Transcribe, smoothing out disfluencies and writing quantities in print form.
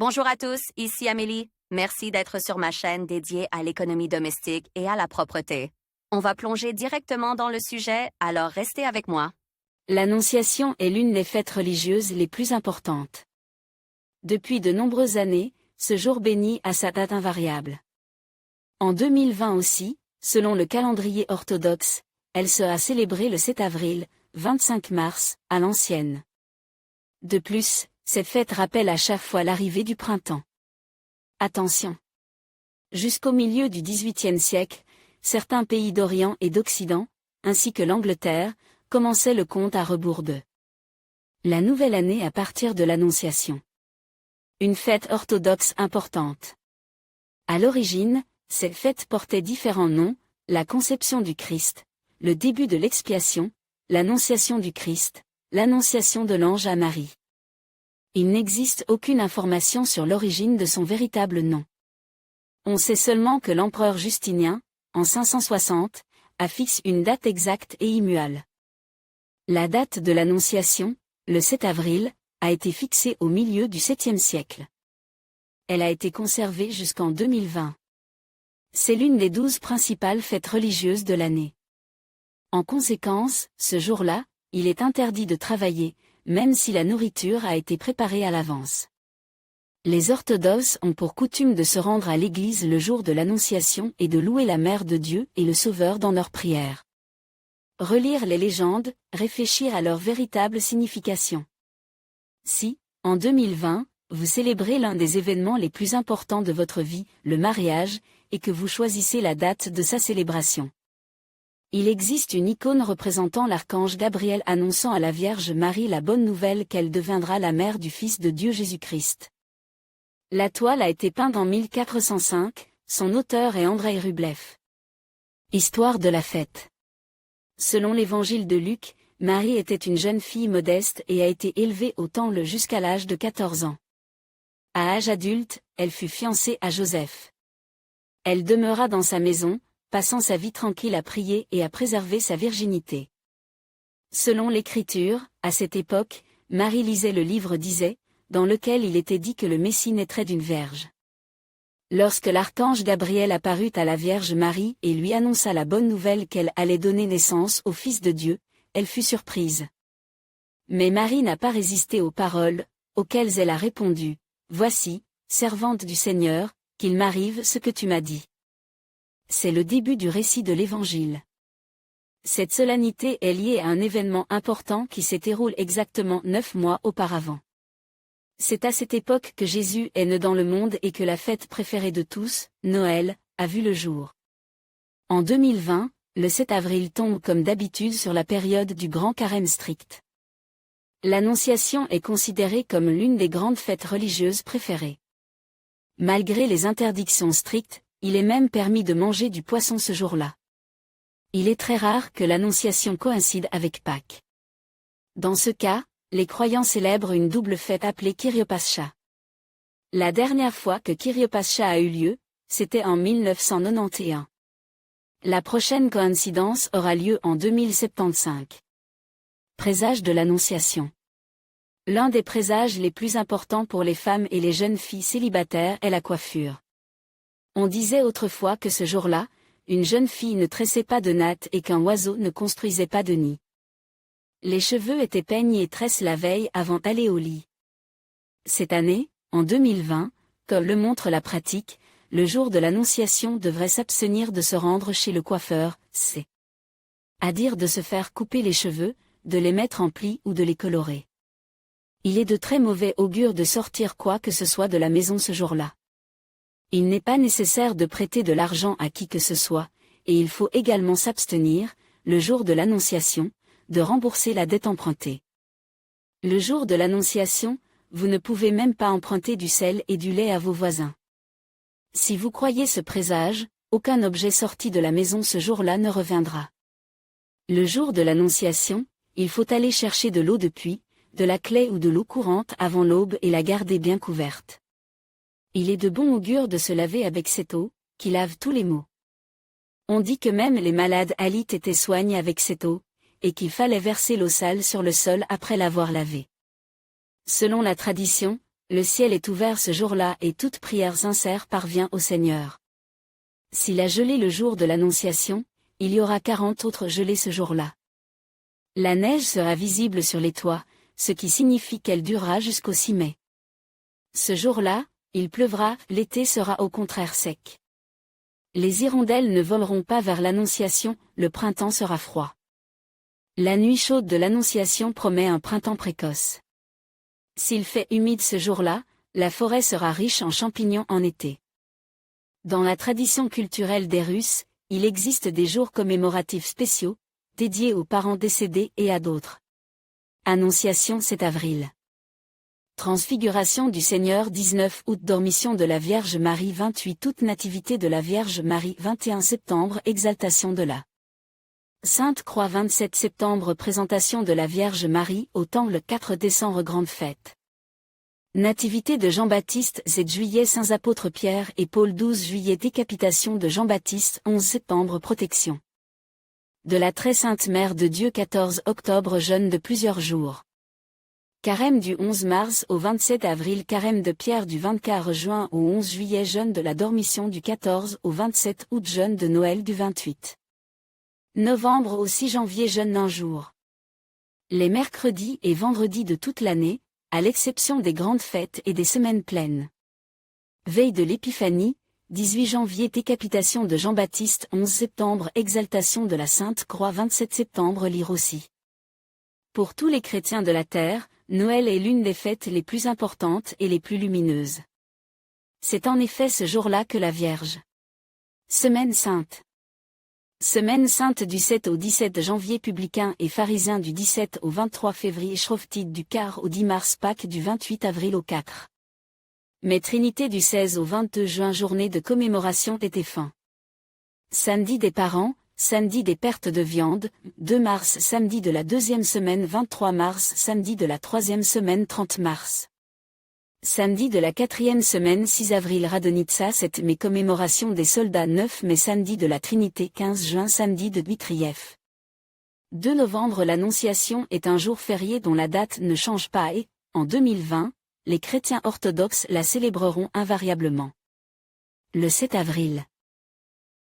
Bonjour à tous, ici Amélie. Merci d'être sur ma chaîne dédiée à l'économie domestique et à la propreté. On va plonger directement dans le sujet, alors restez avec moi. L'Annonciation est l'une des fêtes religieuses les plus importantes. Depuis de nombreuses années, ce jour béni a sa date invariable. En 2020 aussi, selon le calendrier orthodoxe, elle sera célébrée le 7 avril, 25 mars, à l'ancienne. De plus, cette fête rappelle à chaque fois l'arrivée du printemps. Attention! Jusqu'au milieu du XVIIIe siècle, certains pays d'Orient et d'Occident, ainsi que l'Angleterre, commençaient le compte à rebours de la nouvelle année à partir de l'Annonciation. Une fête orthodoxe importante. À l'origine, cette fête portait différents noms: la conception du Christ, le début de l'expiation, l'Annonciation du Christ, l'Annonciation de l'ange à Marie. Il n'existe aucune information sur l'origine de son véritable nom. On sait seulement que l'empereur Justinien, en 560, a fixé une date exacte et immuable. La date de l'Annonciation, le 7 avril, a été fixée au milieu du 7e siècle. Elle a été conservée jusqu'en 2020. C'est l'une des 12 principales fêtes religieuses de l'année. En conséquence, ce jour-là, il est interdit de travailler, même si la nourriture a été préparée à l'avance. Les orthodoxes ont pour coutume de se rendre à l'église le jour de l'Annonciation et de louer la Mère de Dieu et le Sauveur dans leurs prières. Relire les légendes, réfléchir à leur véritable signification. Si, en 2020, vous célébrez l'un des événements les plus importants de votre vie, le mariage, et que vous choisissez la date de sa célébration. Il existe une icône représentant l'archange Gabriel annonçant à la Vierge Marie la bonne nouvelle qu'elle deviendra la mère du Fils de Dieu Jésus-Christ. La toile a été peinte en 1405, son auteur est Andrei Rublev. Histoire de la fête. Selon l'évangile de Luc, Marie était une jeune fille modeste et a été élevée au temple jusqu'à l'âge de 14 ans. À âge adulte, elle fut fiancée à Joseph. Elle demeura dans sa maison, passant sa vie tranquille à prier et à préserver sa virginité. Selon l'Écriture, à cette époque, Marie lisait le livre d'Isée, dans lequel il était dit que le Messie naîtrait d'une vierge. Lorsque l'archange Gabriel apparut à la Vierge Marie et lui annonça la bonne nouvelle qu'elle allait donner naissance au Fils de Dieu, elle fut surprise. Mais Marie n'a pas résisté aux paroles, auxquelles elle a répondu: « Voici, servante du Seigneur, qu'il m'arrive ce que tu m'as dit. » C'est le début du récit de l'Évangile. Cette solennité est liée à un événement important qui s'est déroulé exactement 9 mois auparavant. C'est à cette époque que Jésus est né dans le monde et que la fête préférée de tous, Noël, a vu le jour. En 2020, le 7 avril tombe comme d'habitude sur la période du grand carême strict. L'Annonciation est considérée comme l'une des grandes fêtes religieuses préférées. Malgré les interdictions strictes, il est même permis de manger du poisson ce jour-là. Il est très rare que l'Annonciation coïncide avec Pâques. Dans ce cas, les croyants célèbrent une double fête appelée Kyrios Pascha. La dernière fois que Kyrios Pascha a eu lieu, c'était en 1991. La prochaine coïncidence aura lieu en 2075. Présage de l'Annonciation. L'un des présages les plus importants pour les femmes et les jeunes filles célibataires est la coiffure. On disait autrefois que ce jour-là, une jeune fille ne tressait pas de nattes et qu'un oiseau ne construisait pas de nid. Les cheveux étaient peignés et tressés la veille avant d'aller au lit. Cette année, en 2020, comme le montre la pratique, le jour de l'Annonciation devrait s'abstenir de se rendre chez le coiffeur, c'est-à-dire de se faire couper les cheveux, de les mettre en plis ou de les colorer. Il est de très mauvais augure de sortir quoi que ce soit de la maison ce jour-là. Il n'est pas nécessaire de prêter de l'argent à qui que ce soit, et il faut également s'abstenir, le jour de l'Annonciation, de rembourser la dette empruntée. Le jour de l'Annonciation, vous ne pouvez même pas emprunter du sel et du lait à vos voisins. Si vous croyez ce présage, aucun objet sorti de la maison ce jour-là ne reviendra. Le jour de l'Annonciation, il faut aller chercher de l'eau de puits, de la claie ou de l'eau courante avant l'aube et la garder bien couverte. Il est de bon augure de se laver avec cette eau, qui lave tous les maux. On dit que même les malades alites étaient soignés avec cette eau, et qu'il fallait verser l'eau sale sur le sol après l'avoir lavée. Selon la tradition, Le ciel est ouvert ce jour-là et toute prière sincère parvient au Seigneur. S'il a gelé le jour de l'Annonciation, il y aura 40 autres gelées ce jour-là. La neige sera visible sur les toits, ce qui signifie qu'elle durera jusqu'au 6 mai. Ce jour-là, il pleuvra, l'été sera au contraire sec. Les hirondelles ne voleront pas vers l'Annonciation, le printemps sera froid. La nuit chaude de l'Annonciation promet un printemps précoce. S'il fait humide ce jour-là, la forêt sera riche en champignons en été. Dans la tradition culturelle des Russes, il existe des jours commémoratifs spéciaux, dédiés aux parents décédés et à d'autres. Annonciation 7 avril. Transfiguration du Seigneur 19 août. Dormition de la Vierge Marie 28 août. Nativité de la Vierge Marie 21 septembre. Exaltation de la Sainte Croix 27 septembre. Présentation de la Vierge Marie au Temple 4 décembre. Grande fête. Nativité de Jean-Baptiste 7 juillet. Saints apôtres Pierre et Paul 12 juillet. Décapitation de Jean-Baptiste 11 septembre. Protection de la Très Sainte Mère de Dieu 14 octobre. Jeûne de plusieurs jours. Carême du 11 mars au 27 avril. Carême de Pierre du 24 juin au 11 juillet. Jeûne de la Dormition du 14 au 27 août. Jeûne de Noël du 28 novembre au 6 janvier. Jeûne d'un jour. Les mercredis et vendredis de toute l'année, à l'exception des grandes fêtes et des semaines pleines. Veille de l'Épiphanie, 18 janvier. Décapitation de Jean-Baptiste 11 septembre. Exaltation de la Sainte Croix 27 septembre. Lire aussi. Pour tous les chrétiens de la terre, Noël est l'une des fêtes les plus importantes et les plus lumineuses. C'est en effet ce jour-là que la Vierge. Semaine sainte. Semaine sainte du 7 au 17 janvier. Publicains et pharisiens du 17 au 23 février. Shrovetide du 4 au 10 mars. Pâques du 28 avril au 4 mai. Trinité du 16 au 22 juin. Journée de commémoration des défunts. Samedi des parents, samedi des pertes de viande, 2 mars. Samedi de la deuxième semaine 23 mars. Samedi de la troisième semaine 30 mars. Samedi de la quatrième semaine 6 avril. Radonitsa 7 mai. Commémoration des soldats 9 mai. Samedi de la Trinité 15 juin. Samedi de Dmitriev. 2 novembre. L'Annonciation est un jour férié dont la date ne change pas et, en 2020, les chrétiens orthodoxes la célébreront invariablement. Le 7 avril.